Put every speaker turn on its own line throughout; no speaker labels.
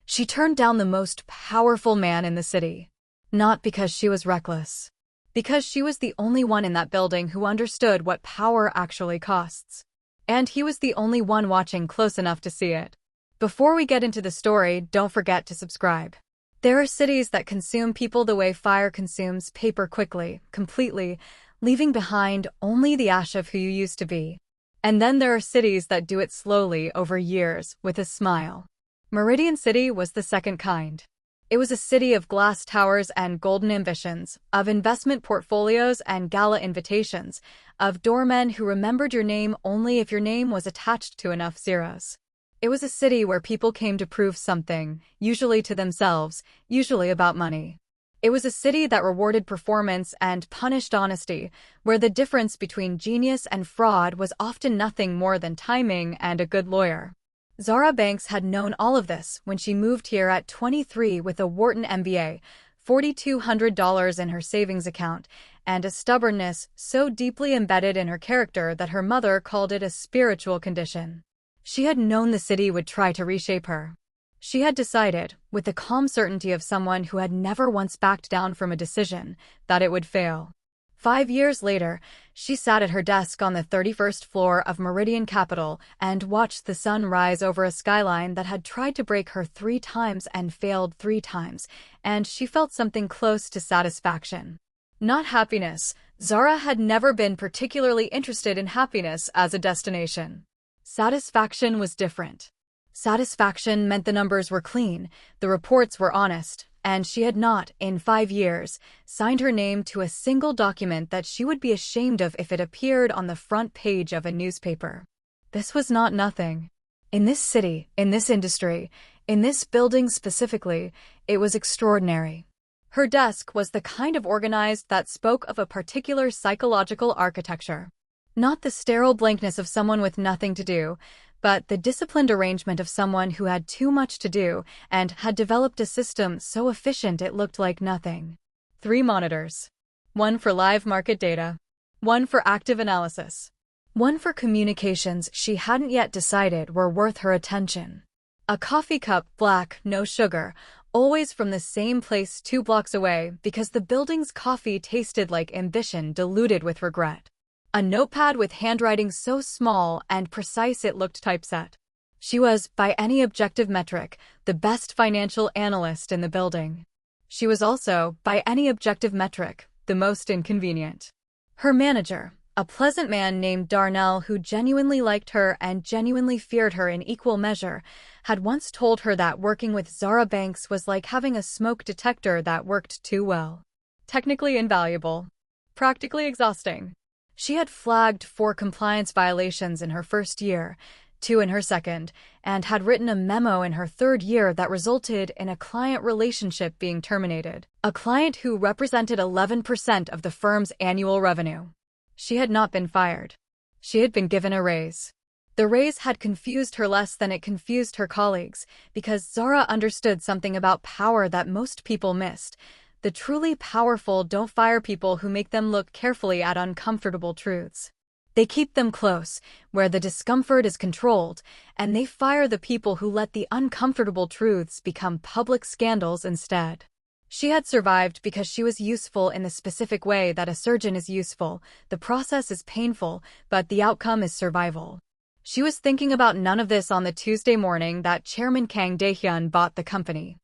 She turned down the most powerful man in the city. Not because she was reckless. Because she was the only one in that building who understood what power actually costs. And he was the only one watching close enough to see it. Before we get into the story, don't forget to subscribe. There are cities that consume people the way fire consumes paper quickly, completely, leaving behind only the ash of who you used to be. And then there are cities that do it slowly over years, with a smile. Meridian City was the second kind. It was a city of glass towers and golden ambitions, of investment portfolios and gala invitations, of doormen who remembered your name only if your name was attached to enough zeros. It was a city where people came to prove something, usually to themselves, usually about money. It was a city that rewarded performance and punished honesty, where the difference between genius and fraud was often nothing more than timing and a good lawyer. Zara Banks had known all of this when she moved here at 23 with a Wharton MBA, $4,200 in her savings account, and a stubbornness so deeply embedded in her character that her mother called it a spiritual condition. She had known the city would try to reshape her. She had decided, with the calm certainty of someone who had never once backed down from a decision, that it would fail. 5 years later, she sat at her desk on the 31st floor of Meridian Capital and watched the sun rise over a skyline that had tried to break her 3 times and failed 3 times, and she felt something close to satisfaction. Not happiness. Zara had never been particularly interested in happiness as a destination. Satisfaction was different. Satisfaction meant the numbers were clean, the reports were honest, and she had not, in 5 years, signed her name to a single document that she would be ashamed of if it appeared on the front page of a newspaper. This was not nothing. In this city, in this industry, in this building specifically, it was extraordinary. Her desk was the kind of organized that spoke of a particular psychological architecture. Not the sterile blankness of someone with nothing to do, but the disciplined arrangement of someone who had too much to do and had developed a system so efficient it looked like nothing. 3 monitors. 1 for live market data. 1 for active analysis. 1 for communications she hadn't yet decided were worth her attention. A coffee cup, black, no sugar, always from the same place 2 blocks away because the building's coffee tasted like ambition diluted with regret. A notepad with handwriting so small and precise it looked typeset. She was, by any objective metric, the best financial analyst in the building. She was also, by any objective metric, the most inconvenient. Her manager, a pleasant man named Darnell who genuinely liked her and genuinely feared her in equal measure, had once told her that working with Zara Banks was like having a smoke detector that worked too well. Technically invaluable. Practically exhausting. She had flagged 4 compliance violations in her first year, 2 in her second, and had written a memo in her 3rd year that resulted in a client relationship being terminated. A client who represented 11% of the firm's annual revenue. She had not been fired. She had been given a raise. The raise had confused her less than it confused her colleagues, because Zara understood something about power that most people missed. The truly powerful don't fire people who make them look carefully at uncomfortable truths. They keep them close, where the discomfort is controlled, and they fire the people who let the uncomfortable truths become public scandals instead. She had survived because she was useful in the specific way that a surgeon is useful. The process is painful, but the outcome is survival. She was thinking about none of this on the Tuesday morning that Chairman Kang Dae-hyun bought the company.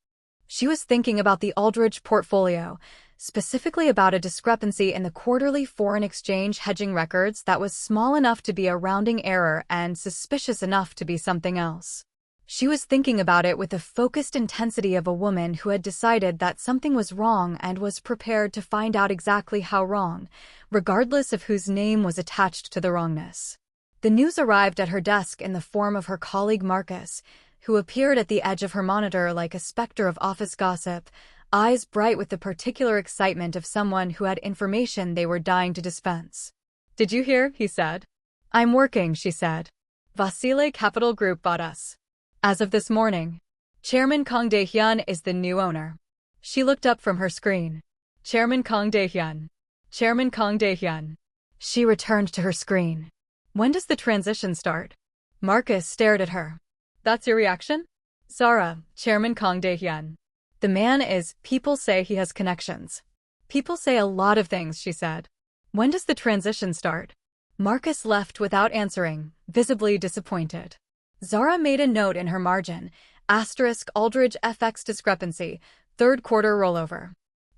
She was thinking about the Aldridge portfolio, specifically about a discrepancy in the quarterly foreign exchange hedging records that was small enough to be a rounding error and suspicious enough to be something else. She was thinking about it with the focused intensity of a woman who had decided that something was wrong and was prepared to find out exactly how wrong, regardless of whose name was attached to the wrongness. The news arrived at her desk in the form of her colleague Marcus, who appeared at the edge of her monitor like a specter of office gossip, eyes bright with the particular excitement of someone who had information they were dying to dispense. "Did you hear?" he said. "I'm working," she said. "Vasile Capital Group bought us. As of this morning, Chairman Kang Dae-hyun is the new owner." She looked up from her screen. "Chairman Kang Dae-hyun. Chairman Kang Dae-hyun." She returned to her screen. "When does the transition start?" Marcus stared at her. "That's your reaction?" Zara, Chairman Kang Dae-hyun. The man is, people say he has connections. People say a lot of things, she said. When does the transition start? Marcus left without answering, visibly disappointed. Zara made a note in her margin, asterisk Aldridge FX discrepancy, third quarter rollover.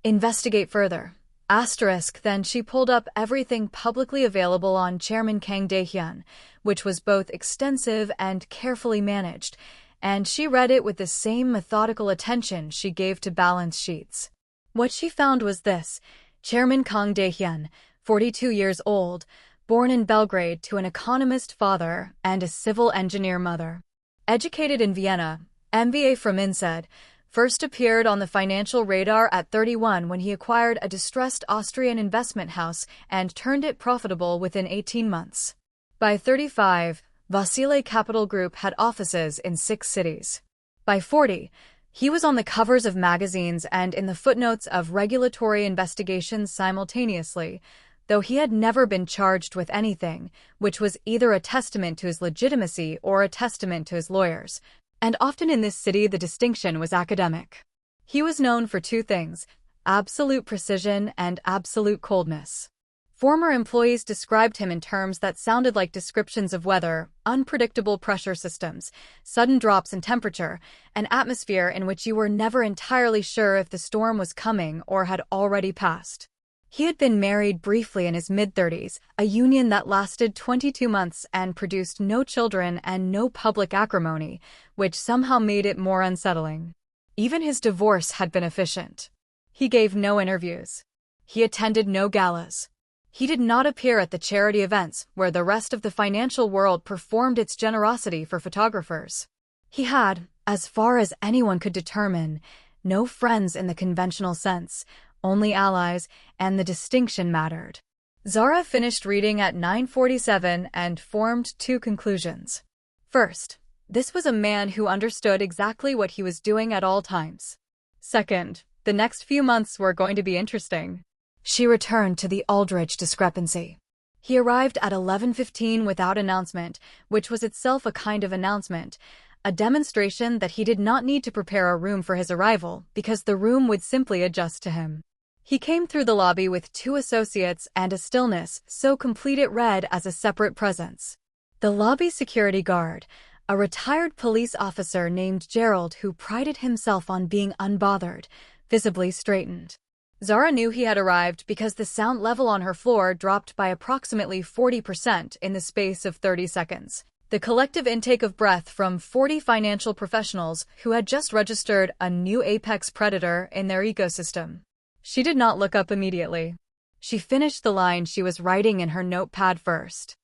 Investigate further. Asterisk, then she pulled up everything publicly available on Chairman Kang Dae-hyun, which was both extensive and carefully managed, and she read it with the same methodical attention she gave to balance sheets. What she found was this: Chairman Kang Dae-hyun, 42 years old, born in Belgrade to an economist father and a civil engineer mother. Educated in Vienna, MBA from INSEAD, first appeared on the financial radar at 31 when he acquired a distressed Austrian investment house and turned it profitable within 18 months. By 35, Vasile Capital Group had offices in 6 cities. By 40, he was on the covers of magazines and in the footnotes of regulatory investigations simultaneously, though he had never been charged with anything, which was either a testament to his legitimacy or a testament to his lawyers. And often in this city the distinction was academic. He was known for 2 things: absolute precision and absolute coldness. Former employees described him in terms that sounded like descriptions of weather: unpredictable pressure systems, sudden drops in temperature, an atmosphere in which you were never entirely sure if the storm was coming or had already passed. He had been married briefly in his mid-30s, a union that lasted 22 months and produced no children and no public acrimony, which somehow made it more unsettling. Even his divorce had been efficient. He gave no interviews. He attended no galas. He did not appear at the charity events where the rest of the financial world performed its generosity for photographers. He had, as far as anyone could determine, no friends in the conventional sense, only allies, and the distinction mattered. Zara finished reading at 9:47 and formed 2 conclusions. First, this was a man who understood exactly what he was doing at all times. Second, the next few months were going to be interesting. She returned to the Aldridge discrepancy. He arrived at 11:15 without announcement, which was itself a kind of announcement, a demonstration that he did not need to prepare a room for his arrival because the room would simply adjust to him. He came through the lobby with 2 associates and a stillness so complete it read as a separate presence. The lobby security guard, a retired police officer named Gerald who prided himself on being unbothered, visibly straightened. Zara knew he had arrived because the sound level on her floor dropped by approximately 40% in the space of 30 seconds. The collective intake of breath from 40 financial professionals who had just registered a new apex predator in their ecosystem. She did not look up immediately. She finished the line she was writing in her notepad first.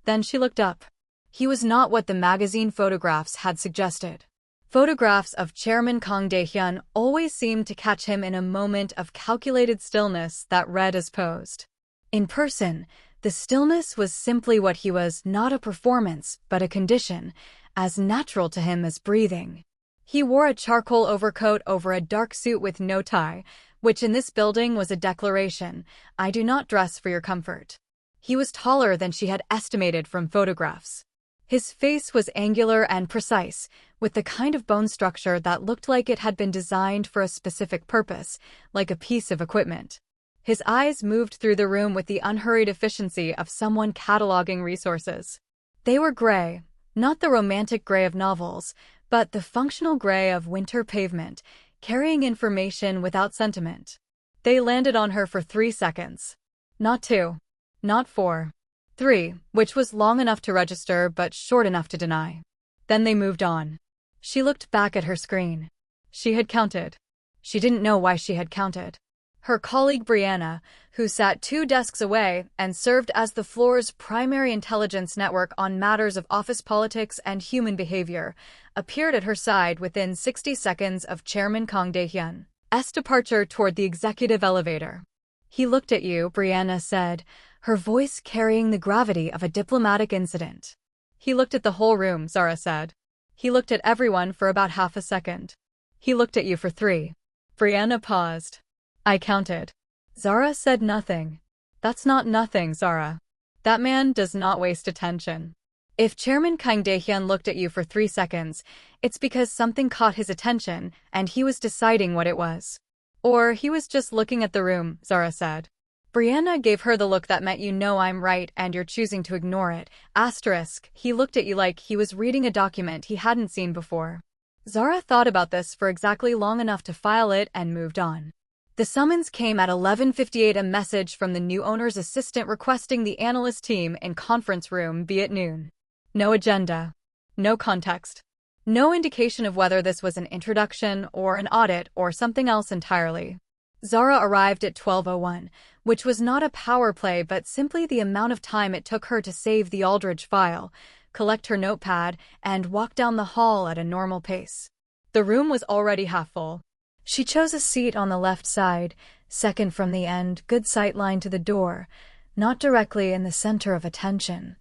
Then she looked up. He was not what the magazine photographs had suggested. Photographs of Chairman Kang Dae-hyun always seemed to catch him in a moment of calculated stillness that read as posed. In person, the stillness was simply what he was, not a performance, but a condition, as natural to him as breathing. He wore a charcoal overcoat over a dark suit with no tie, which in this building was a declaration: I do not dress for your comfort. He was taller than she had estimated from photographs. His face was angular and precise, with the kind of bone structure that looked like it had been designed for a specific purpose, like a piece of equipment. His eyes moved through the room with the unhurried efficiency of someone cataloging resources. They were gray, not the romantic gray of novels, but the functional gray of winter pavement, carrying information without sentiment. They landed on her for 3 seconds. Not 2. Not 4. 3, which was long enough to register but short enough to deny. Then they moved on. She looked back at her screen. She had counted. She didn't know why she had counted. Her colleague Brianna, who sat 2 desks away and served as the floor's primary intelligence network on matters of office politics and human behavior, appeared at her side within 60 seconds of Chairman Kang Dae-hyun's departure toward the executive elevator. He looked at you, Brianna said, her voice carrying the gravity of a diplomatic incident. He looked at the whole room, Zara said. He looked at everyone for about half a second. He looked at you for 3. Brianna paused. I counted. Zara said nothing. That's not nothing, Zara. That man does not waste attention. If Chairman Kang Dae-hyun looked at you for 3 seconds, it's because something caught his attention and he was deciding what it was. Or he was just looking at the room, Zara said. Brianna gave her the look that meant you know I'm right and you're choosing to ignore it. Asterisk, he looked at you like he was reading a document he hadn't seen before. Zara thought about this for exactly long enough to file it and moved on. The summons came at 11:58, a message from the new owner's assistant requesting the analyst team in conference room be at noon. No agenda. No context. No indication of whether this was an introduction or an audit or something else entirely. Zara arrived at 12:01, which was not a power play but simply the amount of time it took her to save the Aldridge file, collect her notepad, and walk down the hall at a normal pace. The room was already half full. She chose a seat on the left side, second from the end, good sightline to the door, not directly in the center of attention.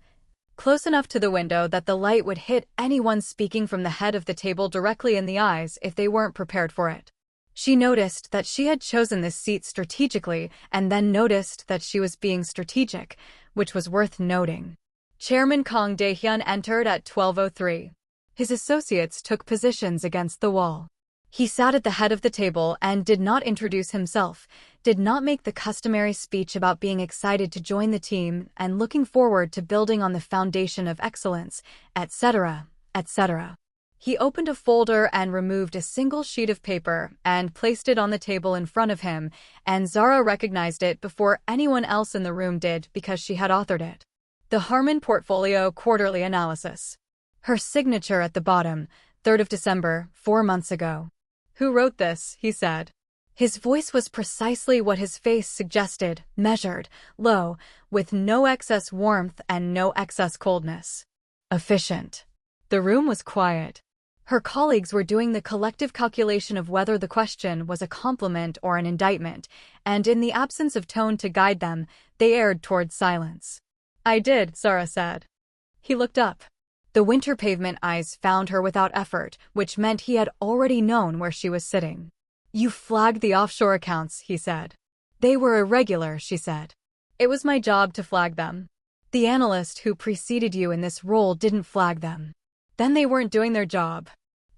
Close enough to the window that the light would hit anyone speaking from the head of the table directly in the eyes if they weren't prepared for it. She noticed that she had chosen this seat strategically and then noticed that she was being strategic, which was worth noting. Chairman Kang Dae-hyun entered at 12:03. His associates took positions against the wall. He sat at the head of the table and did not introduce himself, did not make the customary speech about being excited to join the team and looking forward to building on the foundation of excellence, etc., etc. He opened a folder and removed a single sheet of paper and placed it on the table in front of him, and Zara recognized it before anyone else in the room did because she had authored it. The Harmon Portfolio Quarterly Analysis. Her signature at the bottom, 3rd of December, 4 months ago. Who wrote this? He said. His voice was precisely what his face suggested, measured, low, with no excess warmth and no excess coldness. Efficient. The room was quiet. Her colleagues were doing the collective calculation of whether the question was a compliment or an indictment, and in the absence of tone to guide them, they erred towards silence. I did, Zara said. He looked up. The winter pavement eyes found her without effort, which meant he had already known where she was sitting. You flagged the offshore accounts, he said. They were irregular, she said. It was my job to flag them. The analyst who preceded you in this role didn't flag them. Then they weren't doing their job.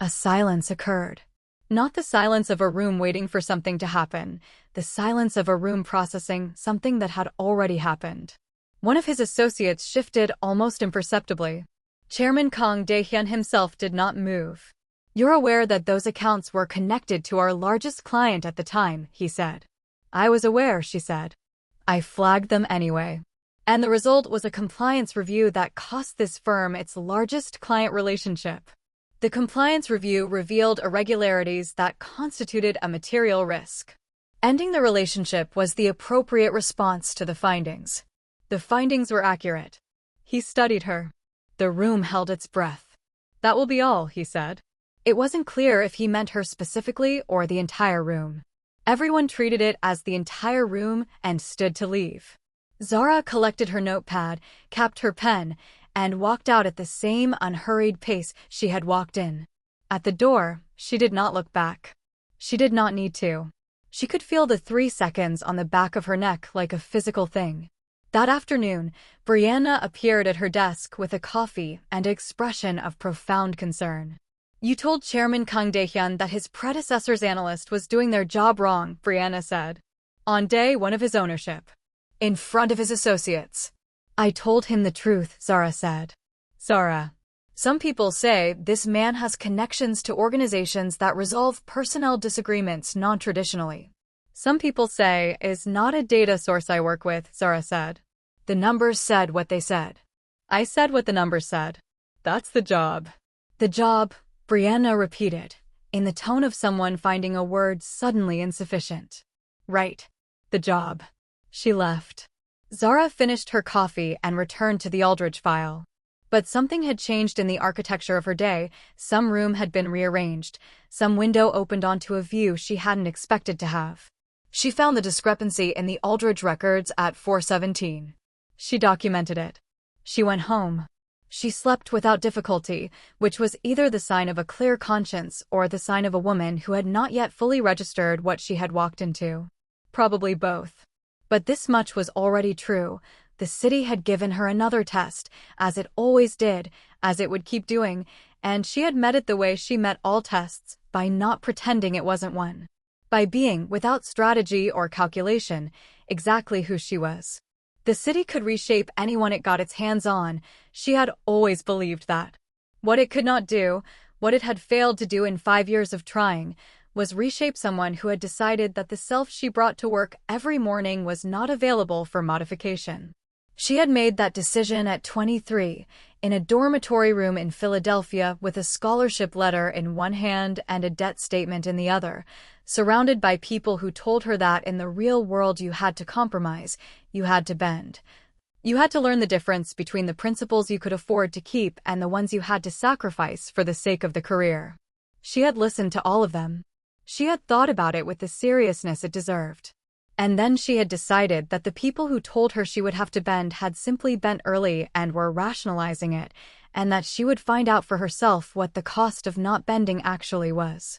A silence occurred. Not the silence of a room waiting for something to happen, the silence of a room processing something that had already happened. One of his associates shifted almost imperceptibly. Chairman Kang Dae-hyun himself did not move. You're aware that those accounts were connected to our largest client at the time, he said. I was aware, she said. I flagged them anyway. And the result was a compliance review that cost this firm its largest client relationship. The compliance review revealed irregularities that constituted a material risk. Ending the relationship was the appropriate response to the findings. The findings were accurate. He studied her. The room held its breath. That will be all, he said. It wasn't clear if he meant her specifically or the entire room. Everyone treated it as the entire room and stood to leave. Zara collected her notepad, capped her pen, and walked out at the same unhurried pace she had walked in. At the door, she did not look back. She did not need to. She could feel the 3 seconds on the back of her neck like a physical thing. That afternoon, Brianna appeared at her desk with a coffee and an expression of profound concern. You told Chairman Kang Dae-hyun that his predecessor's analyst was doing their job wrong, Brianna said. On day 1 of his ownership. In front of his associates. I told him the truth, Zara said. Zara. Some people say this man has connections to organizations that resolve personnel disagreements non-traditionally. Some people say is not a data source I work with, Zara said. The numbers said what they said. I said what the numbers said. That's the job. The job, Brianna repeated, in the tone of someone finding a word suddenly insufficient. Right. The job. She left. Zara finished her coffee and returned to the Aldridge file. But something had changed in the architecture of her day. Some room had been rearranged. Some window opened onto a view she hadn't expected to have. She found the discrepancy in the Aldridge records at 4:17. She documented it. She went home. She slept without difficulty, which was either the sign of a clear conscience or the sign of a woman who had not yet fully registered what she had walked into. Probably both. But this much was already true. The city had given her another test, as it always did, as it would keep doing, and she had met it the way she met all tests, by not pretending it wasn't one. By being, without strategy or calculation, exactly who she was. The city could reshape anyone it got its hands on. She had always believed that. What it could not do, what it had failed to do in 5 years of trying, was reshape someone who had decided that the self she brought to work every morning was not available for modification. She had made that decision at 23, in a dormitory room in Philadelphia with a scholarship letter in one hand and a debt statement in the other, surrounded by people who told her that in the real world you had to compromise, you had to bend. You had to learn the difference between the principles you could afford to keep and the ones you had to sacrifice for the sake of the career. She had listened to all of them. She had thought about it with the seriousness it deserved. And then she had decided that the people who told her she would have to bend had simply bent early and were rationalizing it, and that she would find out for herself what the cost of not bending actually was.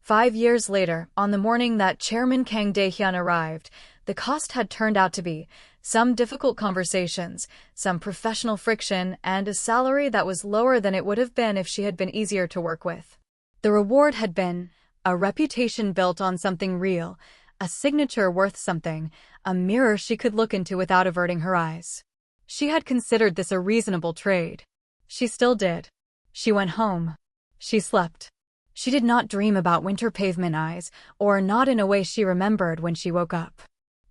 5 years later, on the morning that Chairman Kang Dae-hyun arrived, the cost had turned out to be some difficult conversations, some professional friction, and a salary that was lower than it would have been if she had been easier to work with. The reward had been a reputation built on something real, a signature worth something, a mirror she could look into without averting her eyes. She had considered this a reasonable trade. She still did. She went home. She slept. She did not dream about winter pavement eyes, or not in a way she remembered when she woke up.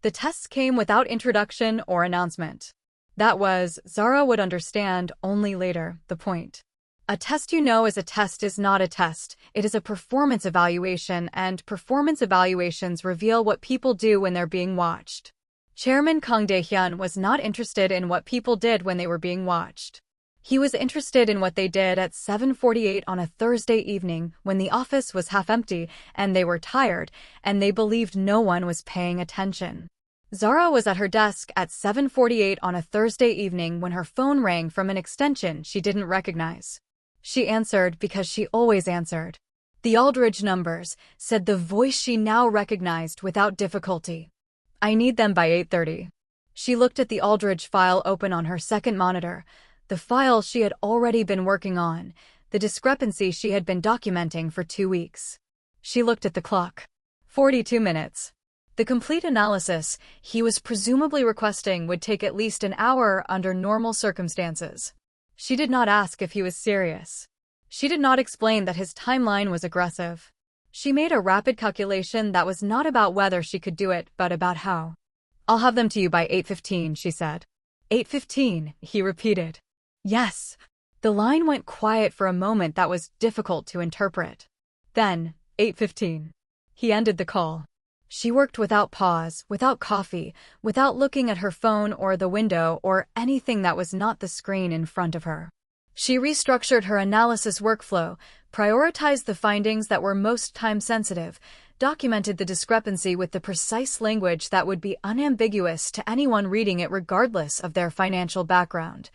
The tests came without introduction or announcement. That was, Zara would understand only later, the point. A test you know is a test is not a test, it is a performance evaluation, and performance evaluations reveal what people do when they're being watched. Chairman Kang Dae-hyun was not interested in what people did when they were being watched. He was interested in what they did at 7:48 on a Thursday evening when the office was half empty and they were tired and they believed no one was paying attention. Zara was at her desk at 7:48 on a Thursday evening when her phone rang from an extension she didn't recognize. She answered because she always answered. "The Aldridge numbers," said the voice she now recognized without difficulty. "I need them by 8:30. She looked at the Aldridge file open on her second monitor, the file she had already been working on, the discrepancy she had been documenting for 2 weeks. She looked at the clock. 42 minutes. The complete analysis he was presumably requesting would take at least an hour under normal circumstances. She did not ask if he was serious. She did not explain that his timeline was aggressive. She made a rapid calculation that was not about whether she could do it, but about how. "I'll have them to you by 8:15, she said. 8:15, he repeated. Yes. The line went quiet for a moment that was difficult to interpret. Then, 8:15. He ended the call. She worked without pause, without coffee, without looking at her phone or the window or anything that was not the screen in front of her. She restructured her analysis workflow, prioritized the findings that were most time-sensitive, documented the discrepancy with the precise language that would be unambiguous to anyone reading it regardless of their financial background,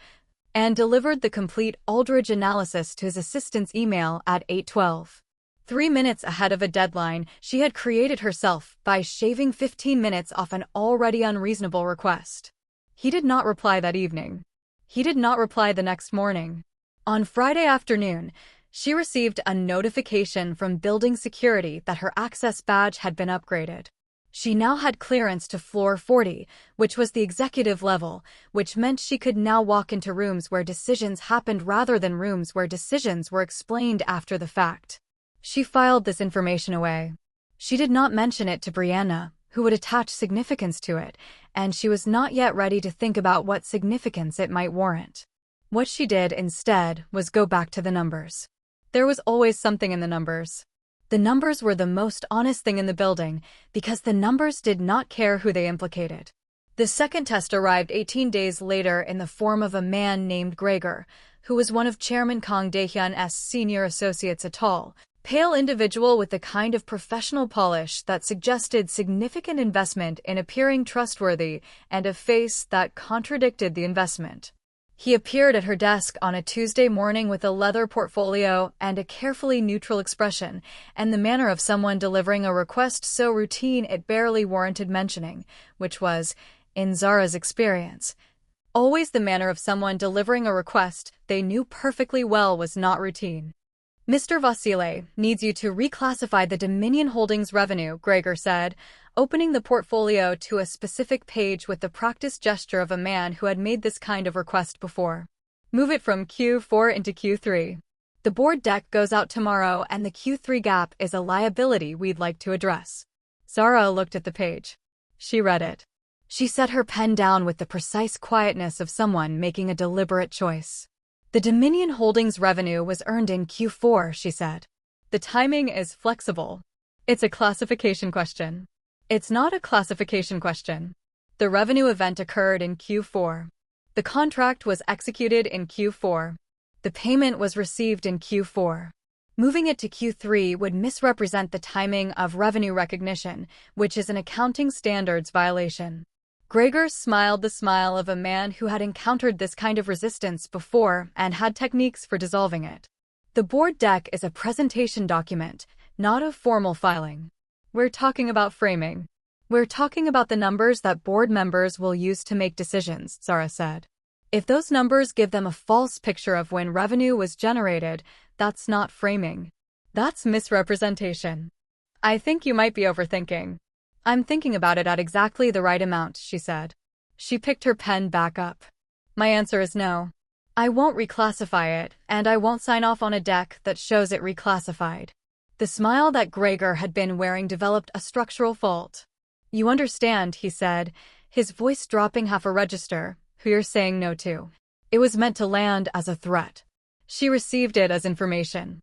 and delivered the complete Aldridge analysis to his assistant's email at 8:12. 3 minutes ahead of a deadline she had created herself by shaving 15 minutes off an already unreasonable request. He did not reply that evening. He did not reply the next morning. On Friday afternoon, she received a notification from building security that her access badge had been upgraded. She now had clearance to floor 40, which was the executive level, which meant she could now walk into rooms where decisions happened rather than rooms where decisions were explained after the fact. She filed this information away. She did not mention it to Brianna, who would attach significance to it, and she was not yet ready to think about what significance it might warrant. What she did instead was go back to the numbers. There was always something in the numbers. The numbers were the most honest thing in the building, because the numbers did not care who they implicated. The second test arrived 18 days later in the form of a man named Gregor, who was one of Chairman Kang Dae-hyun's senior associates, a tall, pale individual with the kind of professional polish that suggested significant investment in appearing trustworthy and a face that contradicted the investment. He appeared at her desk on a Tuesday morning with a leather portfolio and a carefully neutral expression, and the manner of someone delivering a request so routine it barely warranted mentioning, which was, in Zara's experience, always the manner of someone delivering a request they knew perfectly well was not routine. Mr. Vasile needs you to reclassify the Dominion Holdings revenue, Gregor said, opening the portfolio to a specific page with the practiced gesture of a man who had made this kind of request before. Move it from Q4 into Q3. The board deck goes out tomorrow and the Q3 gap is a liability we'd like to address. Zara looked at the page. She read it. She set her pen down with the precise quietness of someone making a deliberate choice. The Dominion Holdings revenue was earned in Q4, she said. The timing is flexible. It's a classification question. It's not a classification question. The revenue event occurred in Q4. The contract was executed in Q4. The payment was received in Q4. Moving it to Q3 would misrepresent the timing of revenue recognition, which is an accounting standards violation. Gregor smiled the smile of a man who had encountered this kind of resistance before and had techniques for dissolving it. The board deck is a presentation document, not a formal filing. We're talking about framing. We're talking about the numbers that board members will use to make decisions, Zara said. If those numbers give them a false picture of when revenue was generated, that's not framing. That's misrepresentation. I think you might be overthinking. I'm thinking about it at exactly the right amount, she said. She picked her pen back up. My answer is no. I won't reclassify it, and I won't sign off on a deck that shows it reclassified. The smile that Gregor had been wearing developed a structural fault. You understand, he said, his voice dropping half a register, who you're saying no to. It was meant to land as a threat. She received it as information.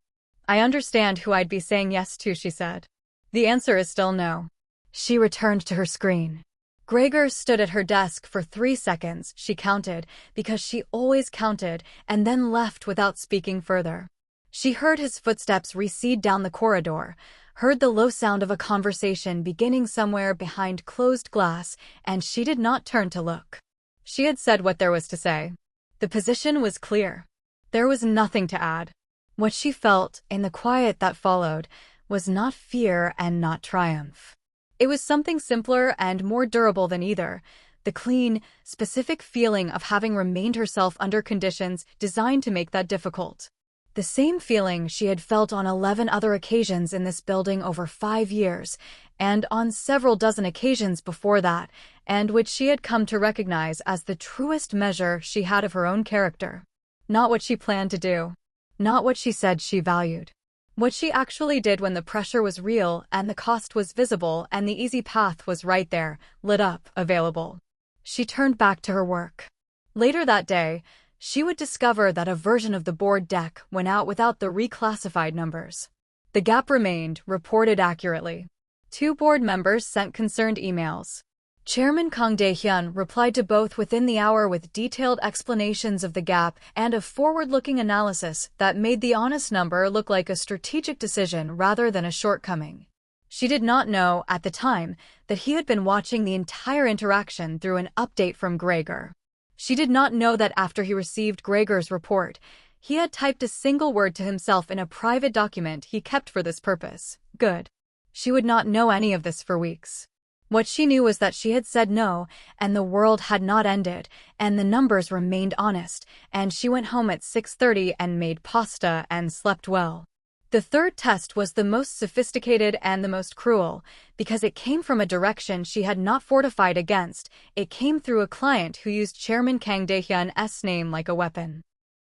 I understand who I'd be saying yes to, she said. The answer is still no. She returned to her screen. Gregor stood at her desk for 3 seconds, she counted, because she always counted, and then left without speaking further. She heard his footsteps recede down the corridor, heard the low sound of a conversation beginning somewhere behind closed glass, and she did not turn to look. She had said what there was to say. The position was clear. There was nothing to add. What she felt, in the quiet that followed, was not fear and not triumph. It was something simpler and more durable than either, the clean, specific feeling of having remained herself under conditions designed to make that difficult. The same feeling she had felt on 11 other occasions in this building over 5 years, and on several dozen occasions before that, and which she had come to recognize as the truest measure she had of her own character. Not what she planned to do. Not what she said she valued. What she actually did when the pressure was real and the cost was visible and the easy path was right there, lit up, available. She turned back to her work. Later that day, she would discover that a version of the board deck went out without the reclassified numbers. The gap remained, reported accurately. 2 board members sent concerned emails. Chairman Kang Dae-hyun replied to both within the hour with detailed explanations of the gap and a forward-looking analysis that made the honest number look like a strategic decision rather than a shortcoming. She did not know, at the time, that he had been watching the entire interaction through an update from Gregor. She did not know that after he received Gregor's report, he had typed a single word to himself in a private document he kept for this purpose. Good. She would not know any of this for weeks. What she knew was that she had said no, and the world had not ended, and the numbers remained honest, and she went home at 6:30 and made pasta and slept well. The third test was the most sophisticated and the most cruel, because it came from a direction she had not fortified against. It came through a client who used Chairman Kang Dae-hyun's name like a weapon.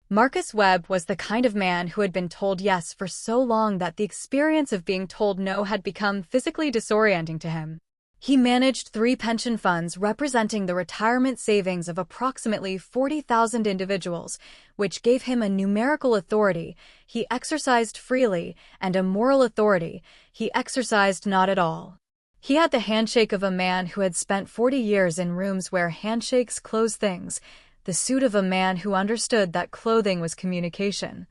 Marcus Webb was the kind of man who had been told yes for so long that the experience of being told no had become physically disorienting to him. He managed 3 pension funds representing the retirement savings of approximately 40,000 individuals, which gave him a numerical authority he exercised freely and a moral authority he exercised not at all. He had the handshake of a man who had spent 40 years in rooms where handshakes close things, the suit of a man who understood that clothing was communication,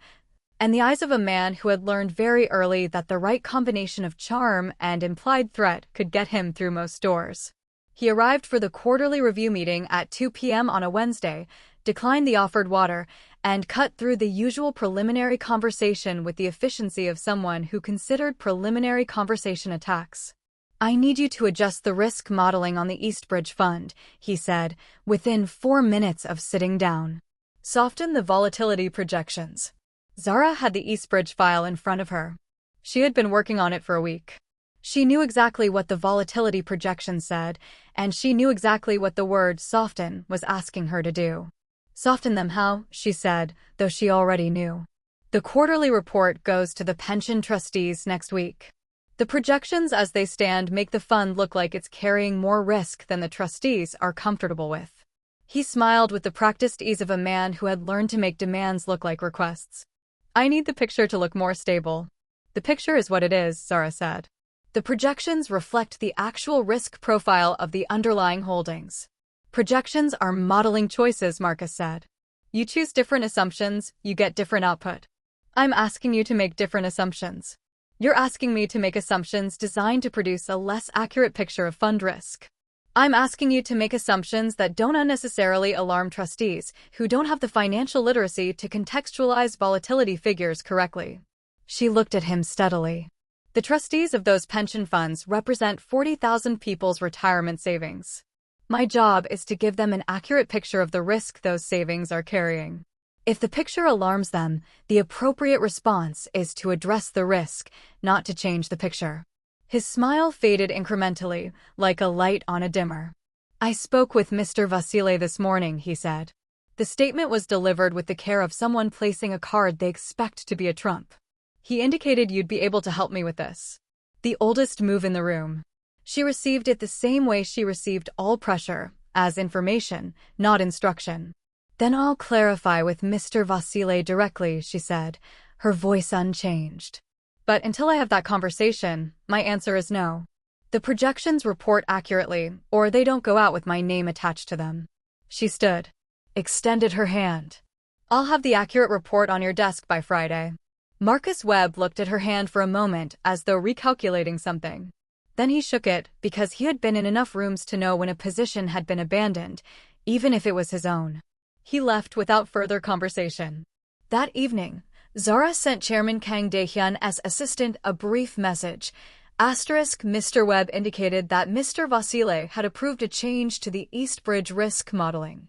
and the eyes of a man who had learned very early that the right combination of charm and implied threat could get him through most doors. He arrived for the quarterly review meeting at 2 p.m. on a Wednesday, declined the offered water, and cut through the usual preliminary conversation with the efficiency of someone who considered preliminary conversation attacks. I need you to adjust the risk modeling on the Eastbridge Fund, he said, within 4 minutes of sitting down. Soften the volatility projections. Zara had the Eastbridge file in front of her. She had been working on it for a week. She knew exactly what the volatility projection said, and she knew exactly what the word soften was asking her to do. Soften them how, she said, though she already knew. The quarterly report goes to the pension trustees next week. The projections as they stand make the fund look like it's carrying more risk than the trustees are comfortable with. He smiled with the practiced ease of a man who had learned to make demands look like requests. I need the picture to look more stable. The picture is what it is, Zara said. The projections reflect the actual risk profile of the underlying holdings. Projections are modeling choices, Marcus said. You choose different assumptions, you get different output. I'm asking you to make different assumptions. You're asking me to make assumptions designed to produce a less accurate picture of fund risk. I'm asking you to make assumptions that don't unnecessarily alarm trustees who don't have the financial literacy to contextualize volatility figures correctly. She looked at him steadily. The trustees of those pension funds represent 40,000 people's retirement savings. My job is to give them an accurate picture of the risk those savings are carrying. If the picture alarms them, the appropriate response is to address the risk, not to change the picture. His smile faded incrementally, like a light on a dimmer. I spoke with Mr. Vasile this morning, he said. The statement was delivered with the care of someone placing a card they expect to be a trump. He indicated you'd be able to help me with this. The oldest move in the room. She received it the same way she received all pressure, as information, not instruction. Then I'll clarify with Mr. Vasile directly, she said, her voice unchanged. But until I have that conversation, my answer is no. The projections report accurately, or they don't go out with my name attached to them. She stood, extended her hand. I'll have the accurate report on your desk by Friday. Marcus Webb looked at her hand for a moment as though recalculating something. Then he shook it, because he had been in enough rooms to know when a position had been abandoned, even if it was his own. He left without further conversation. That evening, Zara sent Chairman Kang Dae-hyun's assistant a brief message. Mr. Webb indicated that Mr. Vasile had approved a change to the Eastbridge risk modeling.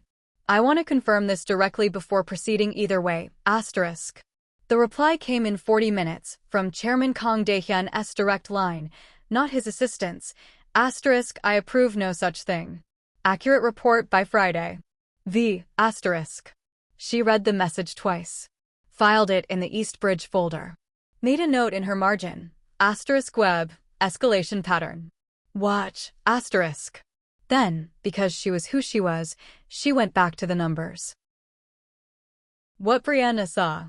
I want to confirm this directly before proceeding either way. The reply came in 40 minutes, from Chairman Kang Dae-hyun's direct line, not his assistant's. I approve no such thing. Accurate report by Friday. She read the message twice. Filed it in the Eastbridge folder. Made a note in her margin. Web, escalation pattern. Watch, Then, because she was who she was, she went back to the numbers. What Brianna saw.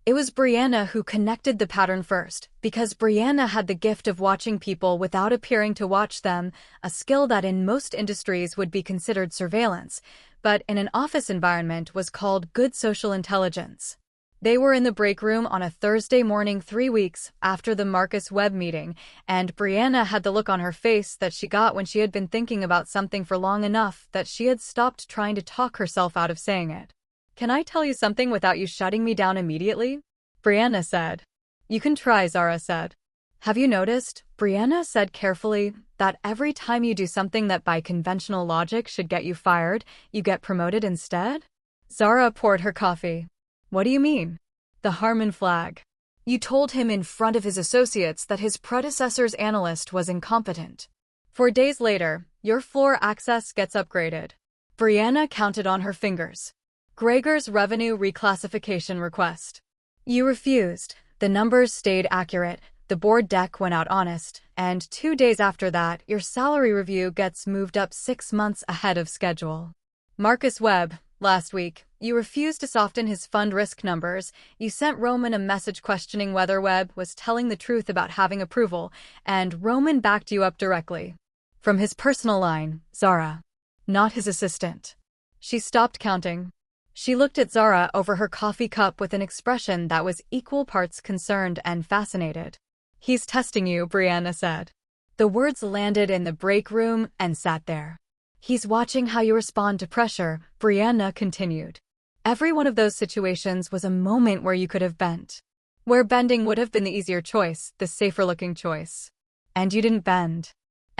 It was Brianna who connected the pattern first, because Brianna had the gift of watching people without appearing to watch them, a skill that in most industries would be considered surveillance, but in an office environment was called good social intelligence. They were in the break room on a Thursday morning 3 weeks after the Marcus Webb meeting, and Brianna had the look on her face that she got when she had been thinking about something for long enough that she had stopped trying to talk herself out of saying it. Can I tell you something without you shutting me down immediately? Brianna said. You can try, Zara said. Have you noticed, Brianna said carefully, that every time you do something that by conventional logic should get you fired, you get promoted instead? Zara poured her coffee. What do you mean? The Harmon flag. You told him in front of his associates that his predecessor's analyst was incompetent. 4 days later, your floor access gets upgraded. Brianna counted on her fingers. Gregor's revenue reclassification request. You refused. The numbers stayed accurate, the board deck went out honest, and 2 days after that, your salary review gets moved up 6 months ahead of schedule. Marcus Webb, last week, you refused to soften his fund risk numbers. You sent Roman a message questioning whether Webb was telling the truth about having approval, and Roman backed you up directly. From his personal line, Zara. Not his assistant. She stopped counting. She looked at Zara over her coffee cup with an expression that was equal parts concerned and fascinated. He's testing you, Brianna said. The words landed in the break room and sat there. He's watching how you respond to pressure, Brianna continued. Every one of those situations was a moment where you could have bent. Where bending would have been the easier choice, the safer-looking choice. And you didn't bend.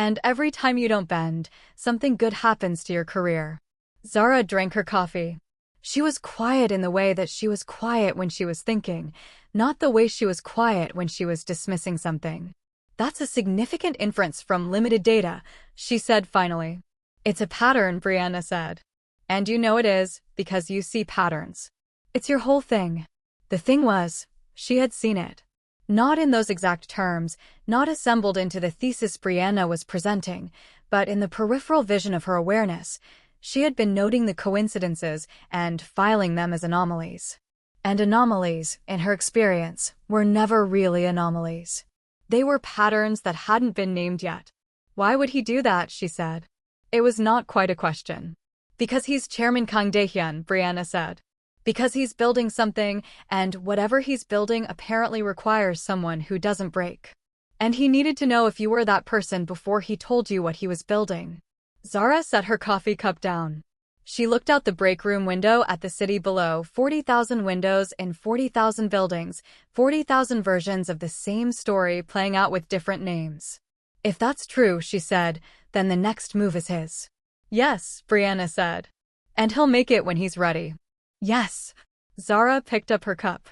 And every time you don't bend, something good happens to your career. Zara drank her coffee. She was quiet in the way that she was quiet when she was thinking, not the way she was quiet when she was dismissing something. That's a significant inference from limited data, she said finally. It's a pattern, Brianna said. And you know it is, because you see patterns. It's your whole thing. The thing was, she had seen it. Not in those exact terms, not assembled into the thesis Brianna was presenting, but in the peripheral vision of her awareness. She had been noting the coincidences and filing them as anomalies. And anomalies, in her experience, were never really anomalies. They were patterns that hadn't been named yet. Why would he do that, she said. It was not quite a question. Because he's Chairman Kang Dae-hyun, Brianna said. Because he's building something, and whatever he's building apparently requires someone who doesn't break. And he needed to know if you were that person before he told you what he was building. Zara set her coffee cup down. She looked out the break room window at the city below, 40,000 windows in 40,000 buildings, 40,000 versions of the same story playing out with different names. If that's true, she said, then the next move is his. Yes, Brianna said. And he'll make it when he's ready. Yes. Zara picked up her cup.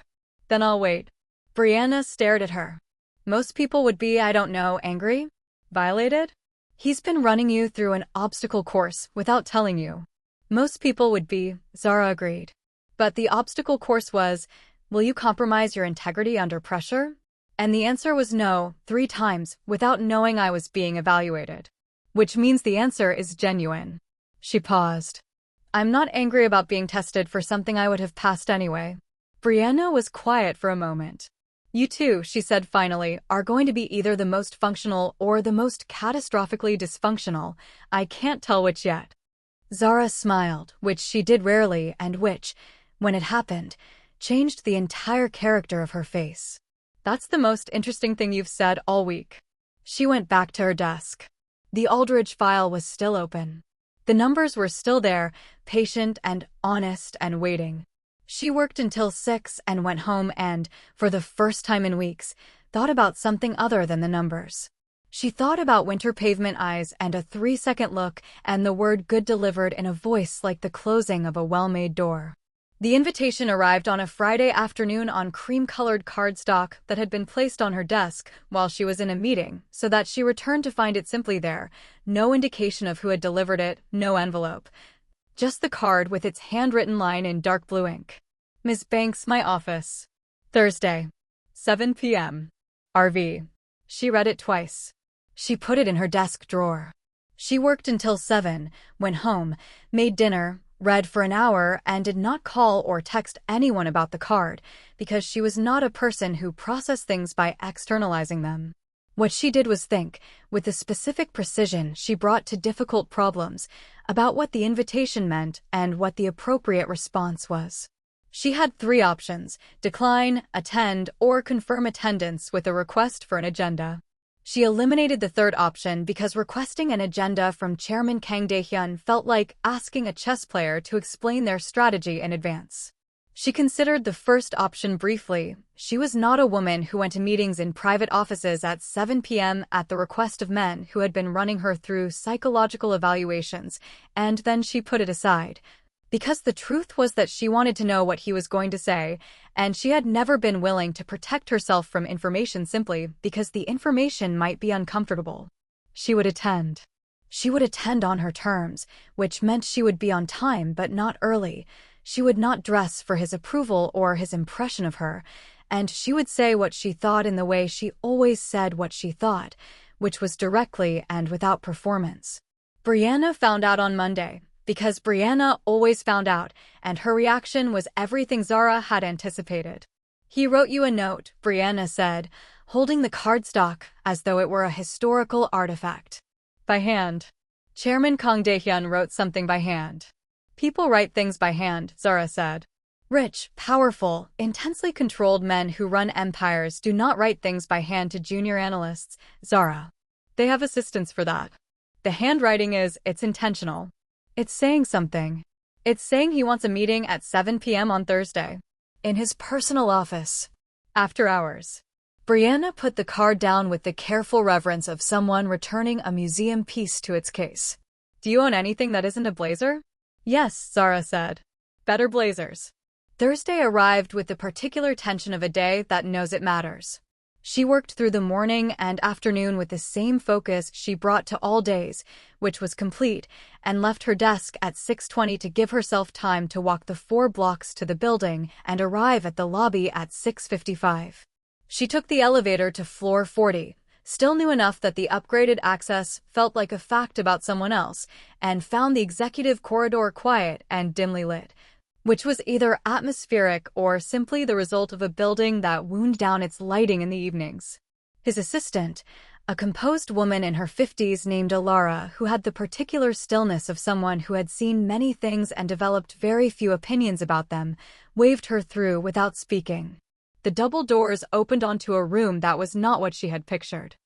Then I'll wait. Brianna stared at her. Most people would be, I don't know, angry? Violated? He's been running you through an obstacle course without telling you. Most people would be, Zara agreed. But the obstacle course was, will you compromise your integrity under pressure? And the answer was no, 3 times, without knowing I was being evaluated. Which means the answer is genuine. She paused. I'm not angry about being tested for something I would have passed anyway. Brianna was quiet for a moment. You two, she said finally, are going to be either the most functional or the most catastrophically dysfunctional. I can't tell which yet. Zara smiled, which she did rarely and which, when it happened, changed the entire character of her face. That's the most interesting thing you've said all week. She went back to her desk. The Aldridge file was still open. The numbers were still there, patient and honest and waiting. She worked until 6 and went home and, for the first time in weeks, thought about something other than the numbers. She thought about winter pavement eyes and a 3-second look and the word good delivered in a voice like the closing of a well-made door. The invitation arrived on a Friday afternoon on cream-colored cardstock that had been placed on her desk while she was in a meeting, so that she returned to find it simply there, no indication of who had delivered it, no envelope. Just the card with its handwritten line in dark blue ink. Ms. Banks, my office. Thursday. 7 p.m. RV. She read it twice. She put it in her desk drawer. She worked until 7, went home, made dinner, read for an hour, and did not call or text anyone about the card, because she was not a person who processed things by externalizing them. What she did was think, with the specific precision she brought to difficult problems, about what the invitation meant and what the appropriate response was. She had 3 options: decline, attend, or confirm attendance with a request for an agenda. She eliminated the third option because requesting an agenda from Chairman Kang Dae-hyun felt like asking a chess player to explain their strategy in advance. She considered the first option briefly. She was not a woman who went to meetings in private offices at 7 p.m. at the request of men who had been running her through psychological evaluations, and then she put it aside. Because the truth was that she wanted to know what he was going to say, and she had never been willing to protect herself from information simply because the information might be uncomfortable. She would attend. She would attend on her terms, which meant she would be on time but not early. She would not dress for his approval or his impression of her, and she would say what she thought in the way she always said what she thought, which was directly and without performance. Brianna found out on Monday, because Brianna always found out, and her reaction was everything Zara had anticipated. He wrote you a note, Brianna said, holding the cardstock as though it were a historical artifact. By hand. Chairman Kang Dae-hyun wrote something by hand. People write things by hand, Zara said. Rich, powerful, intensely controlled men who run empires do not write things by hand to junior analysts, Zara. They have assistants for that. The handwriting it's intentional. It's saying something. It's saying he wants a meeting at 7 p.m. on Thursday. In his personal office. After hours. Brianna put the card down with the careful reverence of someone returning a museum piece to its case. Do you own anything that isn't a blazer? Yes, Zara said. Better blazers. Thursday arrived with the particular tension of a day that knows it matters. She worked through the morning and afternoon with the same focus she brought to all days, which was complete, and left her desk at 6:20 to give herself time to walk the 4 blocks to the building and arrive at the lobby at 6:55. She took the elevator to floor 40, still new enough that the upgraded access felt like a fact about someone else, and found the executive corridor quiet and dimly lit, which was either atmospheric or simply the result of a building that wound down its lighting in the evenings. His assistant, a composed woman in her 50s named Alara, who had the particular stillness of someone who had seen many things and developed very few opinions about them, waved her through without speaking. The double doors opened onto a room that was not what she had pictured.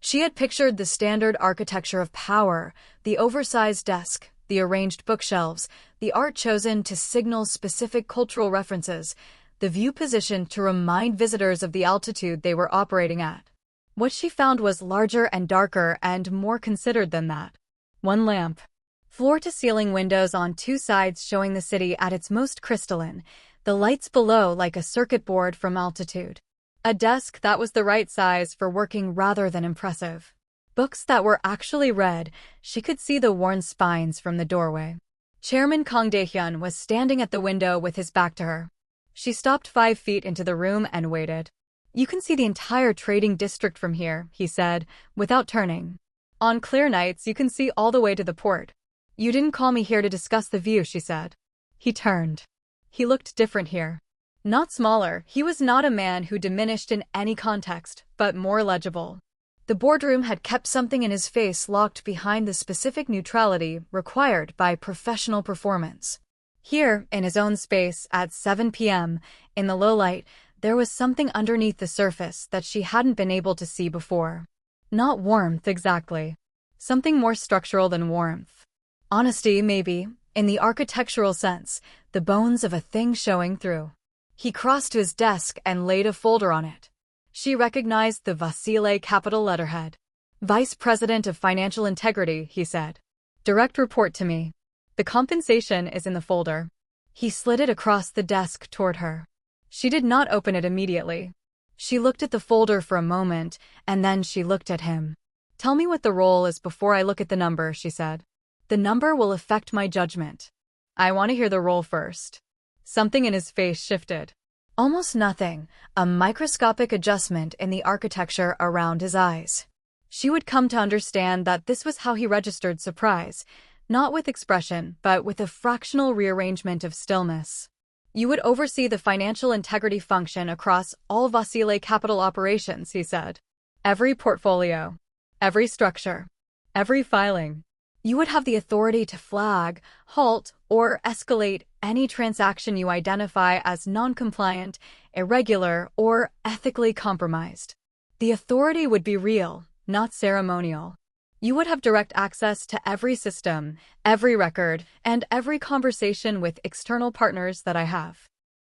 She had pictured the standard architecture of power, the oversized desk, the arranged bookshelves, the art chosen to signal specific cultural references, the view positioned to remind visitors of the altitude they were operating at. What she found was larger and darker and more considered than that. One lamp. Floor-to-ceiling windows on 2 sides showing the city at its most crystalline, the lights below like a circuit board from altitude. A desk that was the right size for working rather than impressive. Books that were actually read, she could see the worn spines from the doorway. Chairman Kang Dae-hyun was standing at the window with his back to her. She stopped 5 feet into the room and waited. You can see the entire trading district from here, he said, without turning. On clear nights, you can see all the way to the port. You didn't call me here to discuss the view, she said. He turned. He looked different here. Not smaller, he was not a man who diminished in any context, but more legible. The boardroom had kept something in his face locked behind the specific neutrality required by professional performance. Here, in his own space, at 7 p.m., in the low light, there was something underneath the surface that she hadn't been able to see before. Not warmth, exactly. Something more structural than warmth. Honesty, maybe, in the architectural sense, the bones of a thing showing through. He crossed to his desk and laid a folder on it. She recognized the Vasile capital letterhead. Vice President of Financial Integrity, he said. Direct report to me. The compensation is in the folder. He slid it across the desk toward her. She did not open it immediately. She looked at the folder for a moment, and then she looked at him. Tell me what the role is before I look at the number, she said. The number will affect my judgment. I want to hear the role first. Something in his face shifted. Almost nothing, a microscopic adjustment in the architecture around his eyes. She would come to understand that this was how he registered surprise, not with expression, but with a fractional rearrangement of stillness. You would oversee the financial integrity function across all Vasile capital operations, he said. Every portfolio, every structure, every filing. You would have the authority to flag, halt, or escalate any transaction you identify as non-compliant, irregular, or ethically compromised. The authority would be real, not ceremonial. You would have direct access to every system, every record, and every conversation with external partners that I have.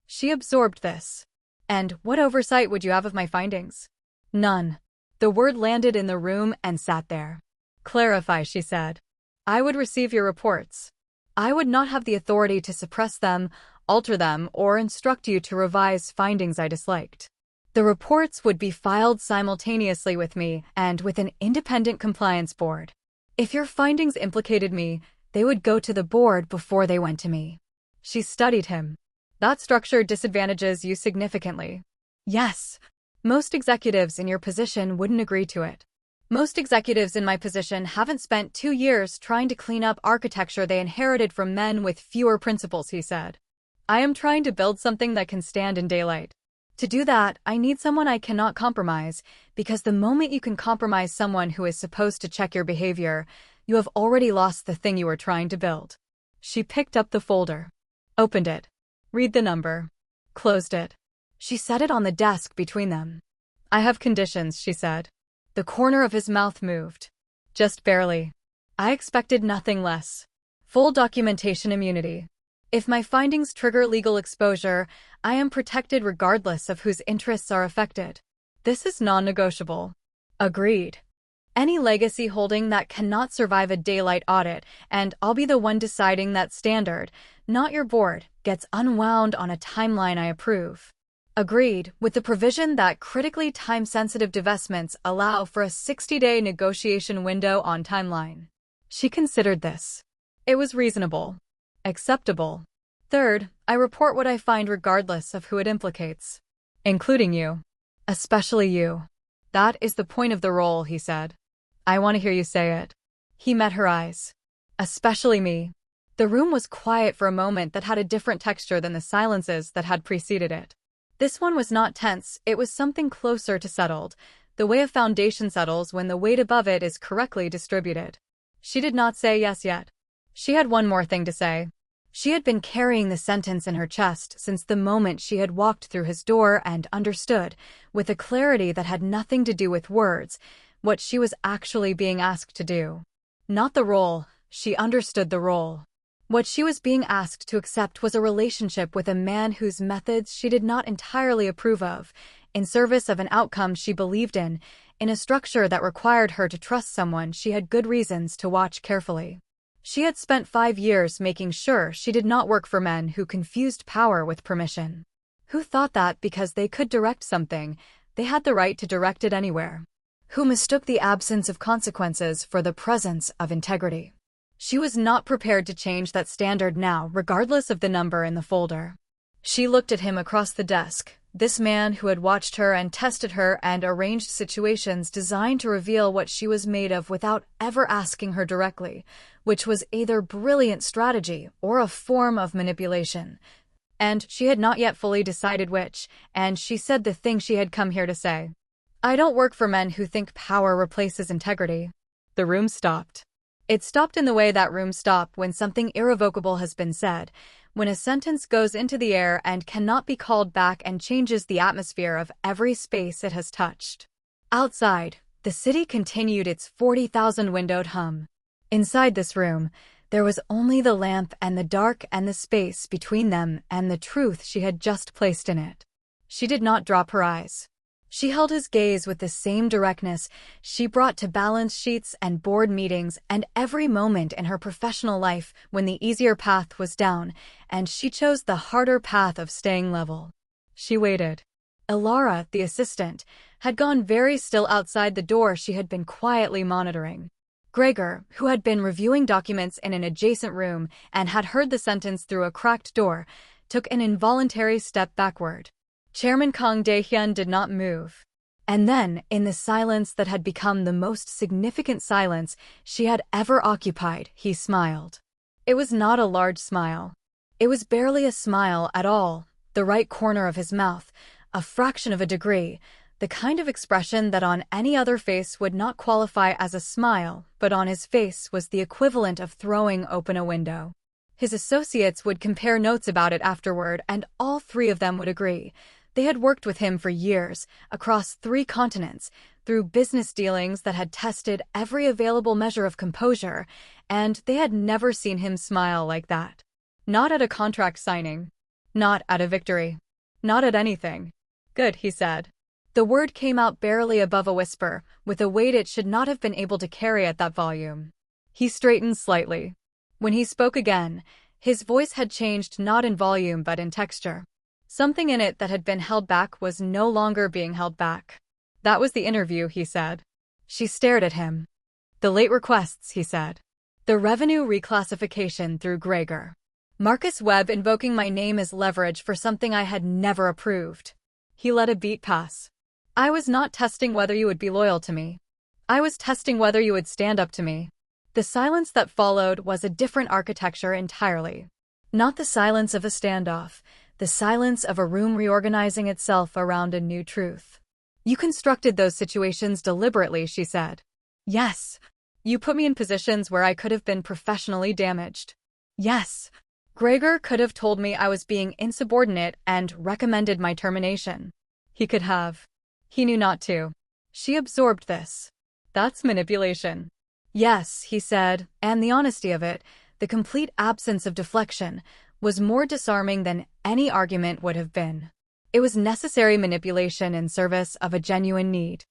She absorbed this. And what oversight would you have of my findings? None. The word landed in the room and sat there. Clarify, she said. I would receive your reports. I would not have the authority to suppress them, alter them, or instruct you to revise findings I disliked. The reports would be filed simultaneously with me and with an independent compliance board. If your findings implicated me, they would go to the board before they went to me. She studied him. That structure disadvantages you significantly. Yes. Most executives in your position wouldn't agree to it. Most executives in my position haven't spent 2 years trying to clean up architecture they inherited from men with fewer principles, he said. I am trying to build something that can stand in daylight. To do that, I need someone I cannot compromise, because the moment you can compromise someone who is supposed to check your behavior, you have already lost the thing you were trying to build. She picked up the folder. Opened it. Read the number. Closed it. She set it on the desk between them. I have conditions, she said. The corner of his mouth moved. Just barely. I expected nothing less. Full documentation immunity. If my findings trigger legal exposure, I am protected regardless of whose interests are affected. This is non-negotiable. Agreed. Any legacy holding that cannot survive a daylight audit, and I'll be the one deciding that standard, not your board, gets unwound on a timeline I approve. Agreed, with the provision that critically time-sensitive divestments allow for a 60-day negotiation window on timeline. She considered this. It was reasonable. Acceptable. Third, I report what I find regardless of who it implicates. Including you. Especially you. That is the point of the role, he said. I want to hear you say it. He met her eyes. Especially me. The room was quiet for a moment that had a different texture than the silences that had preceded it. This one was not tense, it was something closer to settled, the way a foundation settles when the weight above it is correctly distributed. She did not say yes yet. She had one more thing to say. She had been carrying the sentence in her chest since the moment she had walked through his door and understood, with a clarity that had nothing to do with words, what she was actually being asked to do. Not the role, she understood the role. What she was being asked to accept was a relationship with a man whose methods she did not entirely approve of, in service of an outcome she believed in a structure that required her to trust someone she had good reasons to watch carefully. She had spent 5 years making sure she did not work for men who confused power with permission. Who thought that because they could direct something, they had the right to direct it anywhere. Who mistook the absence of consequences for the presence of integrity. She was not prepared to change that standard now, regardless of the number in the folder. She looked at him across the desk, this man who had watched her and tested her and arranged situations designed to reveal what she was made of without ever asking her directly, which was either brilliant strategy or a form of manipulation. And she had not yet fully decided which, and she said the thing she had come here to say. I don't work for men who think power replaces integrity. The room stopped. It stopped in the way that rooms stop when something irrevocable has been said, when a sentence goes into the air and cannot be called back and changes the atmosphere of every space it has touched. Outside, the city continued its 40,000-windowed hum. Inside this room, there was only the lamp and the dark and the space between them and the truth she had just placed in it. She did not drop her eyes. She held his gaze with the same directness she brought to balance sheets and board meetings and every moment in her professional life when the easier path was down, and she chose the harder path of staying level. She waited. Ilara, the assistant, had gone very still outside the door she had been quietly monitoring. Gregor, who had been reviewing documents in an adjacent room and had heard the sentence through a cracked door, took an involuntary step backward. Chairman Kang Dae-hyun did not move. And then, in the silence that had become the most significant silence she had ever occupied, he smiled. It was not a large smile. It was barely a smile at all, the right corner of his mouth, a fraction of a degree, the kind of expression that on any other face would not qualify as a smile, but on his face was the equivalent of throwing open a window. His associates would compare notes about it afterward, and all 3 of them would agree. They had worked with him for years, across 3 continents, through business dealings that had tested every available measure of composure, and they had never seen him smile like that. Not at a contract signing. Not at a victory. Not at anything. Good, he said. The word came out barely above a whisper, with a weight it should not have been able to carry at that volume. He straightened slightly. When he spoke again, his voice had changed not in volume but in texture. Something in it that had been held back was no longer being held back. That was the interview, he said. She stared at him. The late requests, he said. The revenue reclassification through Gregor. Marcus Webb invoking my name as leverage for something I had never approved. He let a beat pass. I was not testing whether you would be loyal to me. I was testing whether you would stand up to me. The silence that followed was a different architecture entirely. Not the silence of a standoff, the silence of a room reorganizing itself around a new truth. You constructed those situations deliberately, she said. Yes. You put me in positions where I could have been professionally damaged. Yes. Gregor could have told me I was being insubordinate and recommended my termination. He could have. He knew not to. She absorbed this. That's manipulation. Yes, he said, and the honesty of it, the complete absence of deflection, was more disarming than any argument would have been. It was necessary manipulation in service of a genuine need.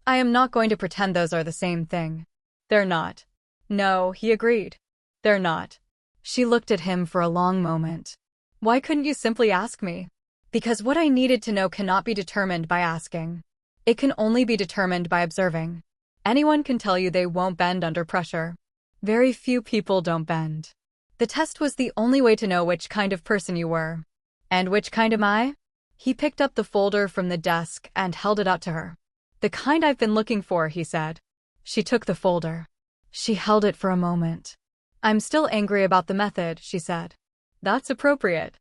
I am not going to pretend those are the same thing. They're not. No, he agreed. They're not. She looked at him for a long moment. Why couldn't you simply ask me? Because what I needed to know cannot be determined by asking. It can only be determined by observing. Anyone can tell you they won't bend under pressure. Very few people don't bend. The test was the only way to know which kind of person you were. And which kind am I? He picked up the folder from the desk and held it out to her. The kind I've been looking for, he said. She took the folder. She held it for a moment. I'm still angry about the method, she said. That's appropriate.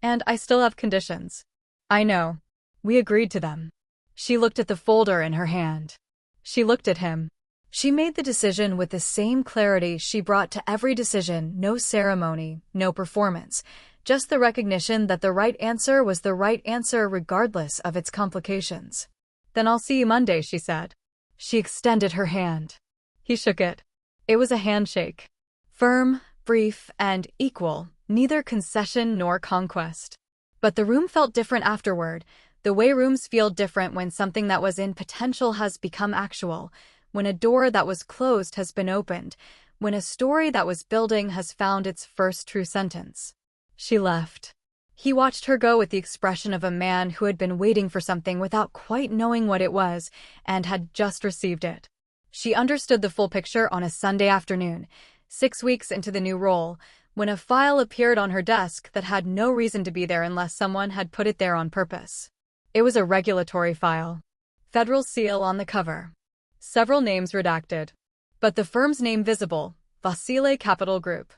And I still have conditions. I know. We agreed to them. She looked at the folder in her hand. She looked at him. She made the decision with the same clarity she brought to every decision, no ceremony, no performance, just the recognition that the right answer was the right answer regardless of its complications. Then I'll see you Monday, she said. She extended her hand. He shook it. It was a handshake. Firm, brief, and equal, neither concession nor conquest. But the room felt different afterward, the way rooms feel different when something that was in potential has become actual, when a door that was closed has been opened, when a story that was building has found its first true sentence. She left. He watched her go with the expression of a man who had been waiting for something without quite knowing what it was and had just received it. She understood the full picture on a Sunday afternoon, 6 weeks into the new role, when a file appeared on her desk that had no reason to be there unless someone had put it there on purpose. It was a regulatory file. Federal seal on the cover. Several names redacted. But the firm's name visible, Vasile Capital Group.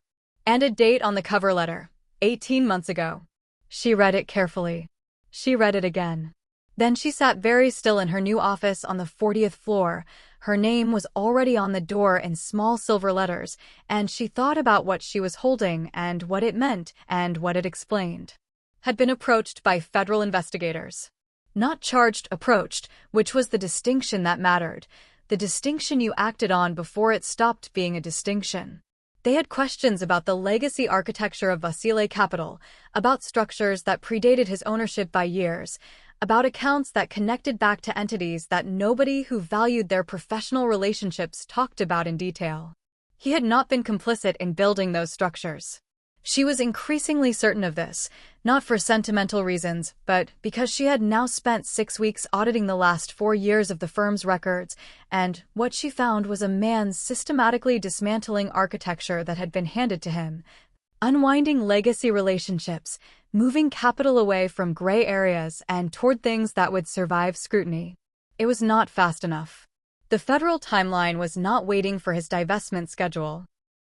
And a date on the cover letter, 18 months ago. She read it carefully. She read it again. Then she sat very still in her new office on the 40th floor. Her name was already on the door in small silver letters, and she thought about what she was holding and what it meant and what it explained. Had been approached by federal investigators. Not charged, approached, which was the distinction that mattered, the distinction you acted on before it stopped being a distinction. They had questions about the legacy architecture of Vasile Capital, about structures that predated his ownership by years, about accounts that connected back to entities that nobody who valued their professional relationships talked about in detail. He had not been complicit in building those structures. She was increasingly certain of this, not for sentimental reasons, but because she had now spent 6 weeks auditing the last 4 years of the firm's records, and what she found was a man systematically dismantling architecture that had been handed to him, unwinding legacy relationships, moving capital away from gray areas and toward things that would survive scrutiny. It was not fast enough. The federal timeline was not waiting for his divestment schedule.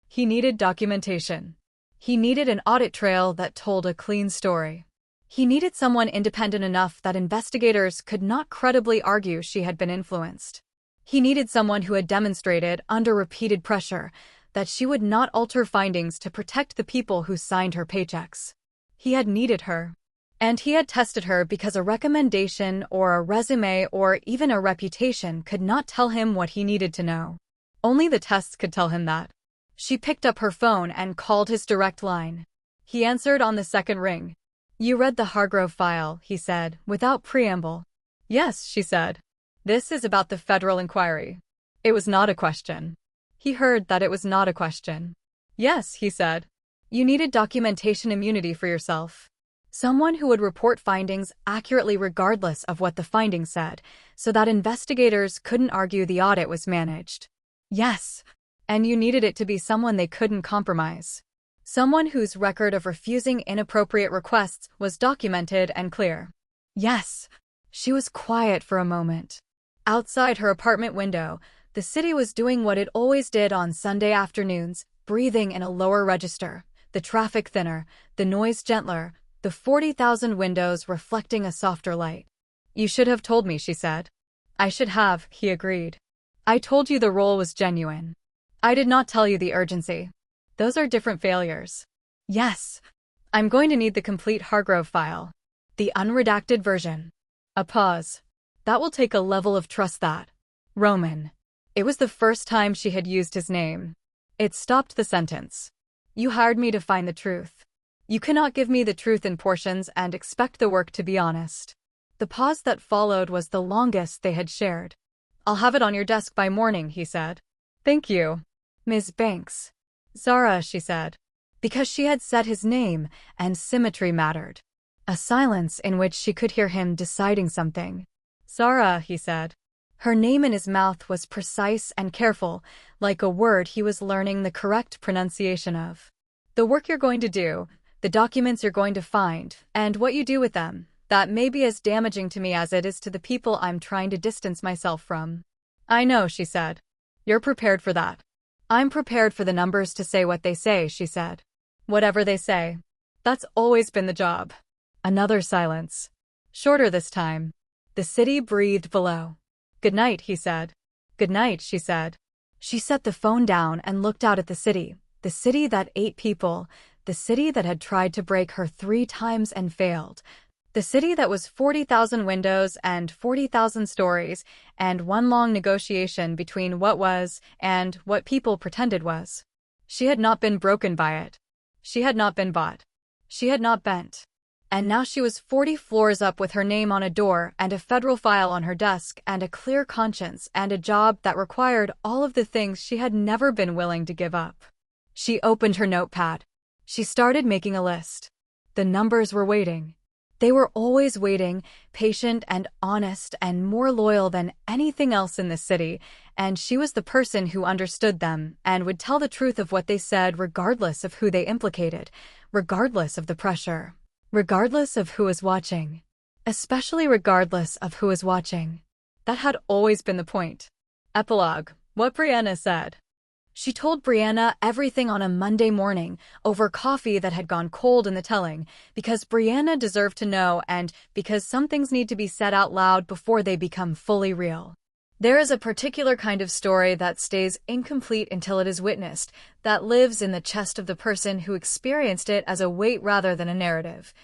He needed documentation. He needed an audit trail that told a clean story. He needed someone independent enough that investigators could not credibly argue she had been influenced. He needed someone who had demonstrated, under repeated pressure, that she would not alter findings to protect the people who signed her paychecks. He had needed her. And he had tested her because a recommendation or a resume or even a reputation could not tell him what he needed to know. Only the tests could tell him that. She picked up her phone and called his direct line. He answered on the second ring. You read the Hargrove file, he said, without preamble. Yes, she said. This is about the federal inquiry. It was not a question. He heard that it was not a question. Yes, he said. You needed documentation immunity for yourself. Someone who would report findings accurately regardless of what the findings said, so that investigators couldn't argue the audit was managed. Yes. And you needed it to be someone they couldn't compromise. Someone whose record of refusing inappropriate requests was documented and clear. Yes. She was quiet for a moment. Outside her apartment window, the city was doing what it always did on Sunday afternoons, breathing in a lower register, the traffic thinner, the noise gentler, the 40,000 windows reflecting a softer light. You should have told me, she said. I should have, he agreed. I told you the role was genuine. I did not tell you the urgency. Those are different failures. Yes. I'm going to need the complete Hargrove file. The unredacted version. A pause. That will take a level of trust that. Roman. It was the first time she had used his name. It stopped the sentence. You hired me to find the truth. You cannot give me the truth in portions and expect the work to be honest. The pause that followed was the longest they had shared. "I'll have it on your desk by morning," he said. "Thank you, Ms. Banks." "Zara," she said, because she had said his name, and symmetry mattered. A silence in which she could hear him deciding something. "Zara," he said. Her name in his mouth was precise and careful, like a word he was learning the correct pronunciation of. "The work you're going to do, the documents you're going to find, and what you do with them, that may be as damaging to me as it is to the people I'm trying to distance myself from." "I know," she said. "You're prepared for that." "I'm prepared for the numbers to say what they say," she said. "Whatever they say. That's always been the job." Another silence. Shorter this time. The city breathed below. "Good night," he said. "Good night," she said. She set the phone down and looked out at the city that ate people, the city that had tried to break her 3 times and failed, the city that was 40,000 windows and 40,000 stories, and one long negotiation between what was and what people pretended was. She had not been broken by it. She had not been bought. She had not bent. And now she was 40 floors up with her name on a door and a federal file on her desk and a clear conscience and a job that required all of the things she had never been willing to give up. She opened her notepad. She started making a list. The numbers were waiting. They were always waiting, patient and honest and more loyal than anything else in the city, and she was the person who understood them and would tell the truth of what they said regardless of who they implicated, regardless of the pressure. Regardless of who was watching. Especially regardless of who was watching. That had always been the point. Epilogue. What Brianna said. She told Brianna everything on a Monday morning, over coffee that had gone cold in the telling, because Brianna deserved to know and because some things need to be said out loud before they become fully real. There is a particular kind of story that stays incomplete until it is witnessed, that lives in the chest of the person who experienced it as a weight rather than a narrative,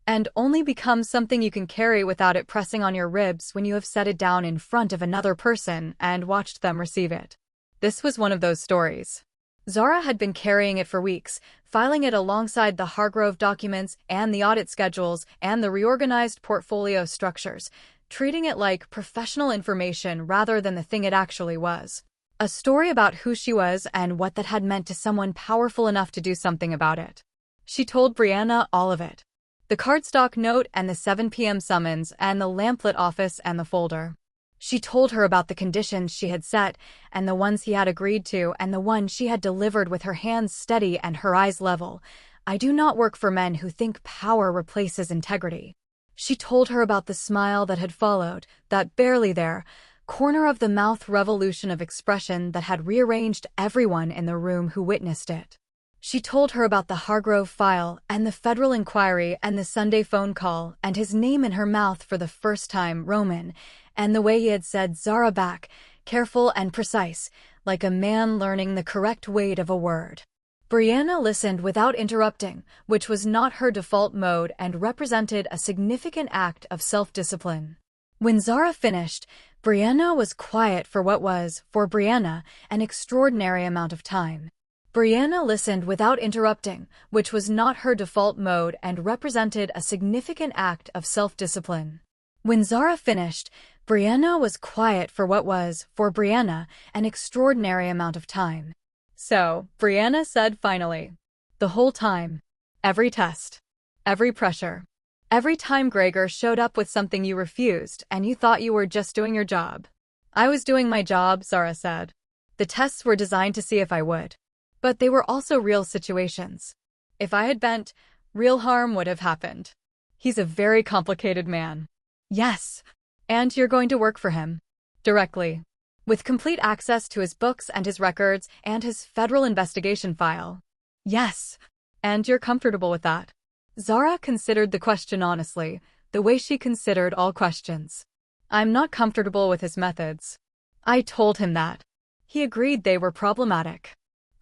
and only becomes something you can carry without it pressing on your ribs when you have set it down in front of another person and watched them receive it. This was one of those stories. Zara had been carrying it for weeks, filing it alongside the Hargrove documents and the audit schedules and the reorganized portfolio structures, treating it like professional information rather than the thing it actually was. A story about who she was and what that had meant to someone powerful enough to do something about it. She told Brianna all of it. The cardstock note and the 7 p.m. summons and the lamplit office and the folder. She told her about the conditions she had set and the ones he had agreed to and the one she had delivered with her hands steady and her eyes level. "I do not work for men who think power replaces integrity." She told her about the smile that had followed, that barely there, corner-of-the-mouth revolution of expression that had rearranged everyone in the room who witnessed it. She told her about the Hargrove file and the federal inquiry and the Sunday phone call and his name in her mouth for the first time, Roman, and the way he had said Zara back, careful and precise, like a man learning the correct weight of a word. Brianna listened without interrupting, which was not her default mode and represented a significant act of self-discipline. When Zara finished, Brianna was quiet for what was, for Brianna, an extraordinary amount of time. Brianna listened without interrupting, which was not her default mode and represented a significant act of self-discipline. When Zara finished, Brianna was quiet for what was, for Brianna, an extraordinary amount of time. "So," Brianna said finally. "The whole time. Every test. Every pressure. Every time Gregor showed up with something you refused and you thought you were just doing your job." "I was doing my job," Zara said. "The tests were designed to see if I would. But they were also real situations. If I had bent, real harm would have happened. He's a very complicated man." "Yes. And you're going to work for him. Directly. With complete access to his books and his records and his federal investigation file." "Yes. And you're comfortable with that?" Zara considered the question honestly, the way she considered all questions. "I'm not comfortable with his methods." "I told him that. He agreed they were problematic."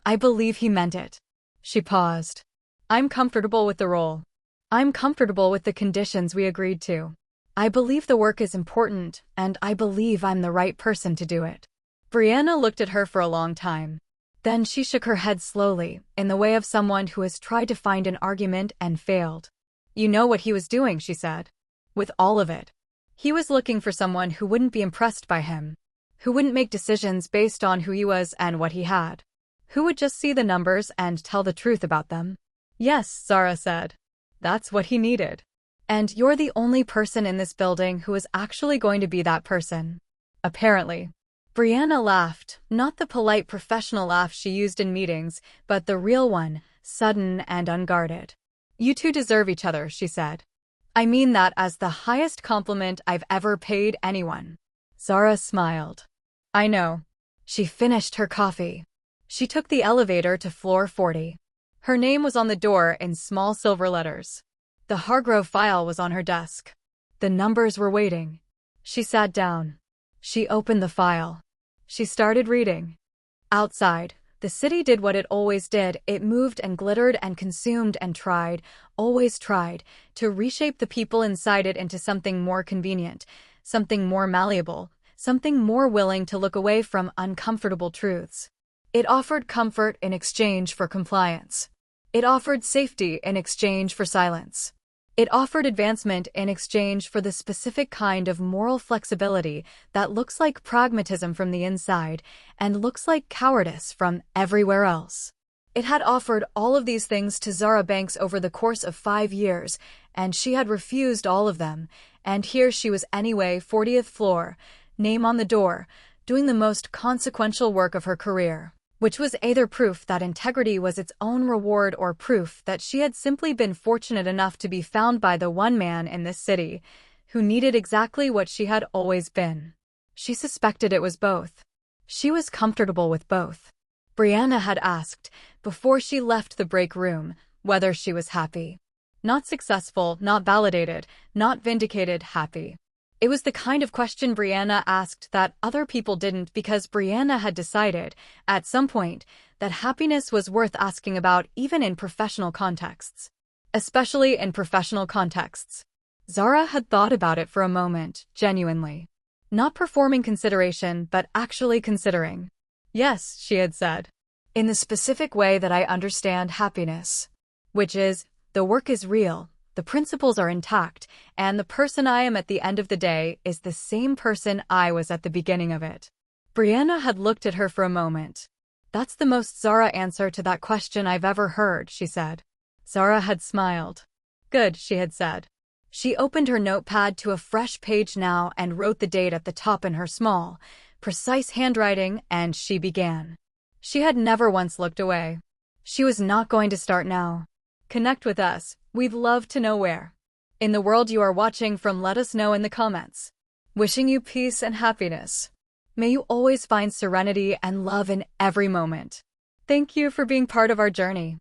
"I believe he meant it." She paused. "I'm comfortable with the role. I'm comfortable with the conditions we agreed to. I believe the work is important, and I believe I'm the right person to do it." Brianna looked at her for a long time. Then she shook her head slowly, in the way of someone who has tried to find an argument and failed. "You know what he was doing," she said. "With all of it. He was looking for someone who wouldn't be impressed by him, who wouldn't make decisions based on who he was and what he had, who would just see the numbers and tell the truth about them. Yes, Zara said. That's what he needed. And you're the only person in this building who is actually going to be that person. Apparently. Brianna laughed, not the polite professional laugh she used in meetings, but the real one, sudden and unguarded. You two deserve each other, she said. I mean that as the highest compliment I've ever paid anyone. Zara smiled. I know. She finished her coffee. She took the elevator to floor 40. Her name was on the door in small silver letters. The Hargrove file was on her desk. The numbers were waiting. She sat down. She opened the file. She started reading. Outside, the city did what it always did. It moved and glittered and consumed and tried, always tried, to reshape the people inside it into something more convenient, something more malleable, something more willing to look away from uncomfortable truths. It offered comfort in exchange for compliance. It offered safety in exchange for silence. It offered advancement in exchange for the specific kind of moral flexibility that looks like pragmatism from the inside and looks like cowardice from everywhere else. It had offered all of these things to Zara Banks over the course of 5 years, and she had refused all of them, and here she was anyway, 40th floor, name on the door, doing the most consequential work of her career, which was either proof that integrity was its own reward or proof that she had simply been fortunate enough to be found by the one man in this city who needed exactly what she had always been. She suspected it was both. She was comfortable with both. Brianna had asked, before she left the break room, whether she was happy. Not successful, not validated, not vindicated, happy. It was the kind of question Brianna asked that other people didn't because Brianna had decided, at some point, that happiness was worth asking about even in professional contexts. Especially in professional contexts. Zara had thought about it for a moment, genuinely. Not performing consideration, but actually considering. Yes, she had said. In the specific way that I understand happiness. Which is, the work is real. The principles are intact, and the person I am at the end of the day is the same person I was at the beginning of it. Brianna had looked at her for a moment. That's the most Zara answer to that question I've ever heard, she said. Zara had smiled. Good, she had said. She opened her notepad to a fresh page now and wrote the date at the top in her small, precise handwriting, and she began. She had never once looked away. She was not going to start now. Connect with us. We'd love to know where. In the world you are watching from, let us know in the comments. Wishing you peace and happiness. May you always find serenity and love in every moment. Thank you for being part of our journey.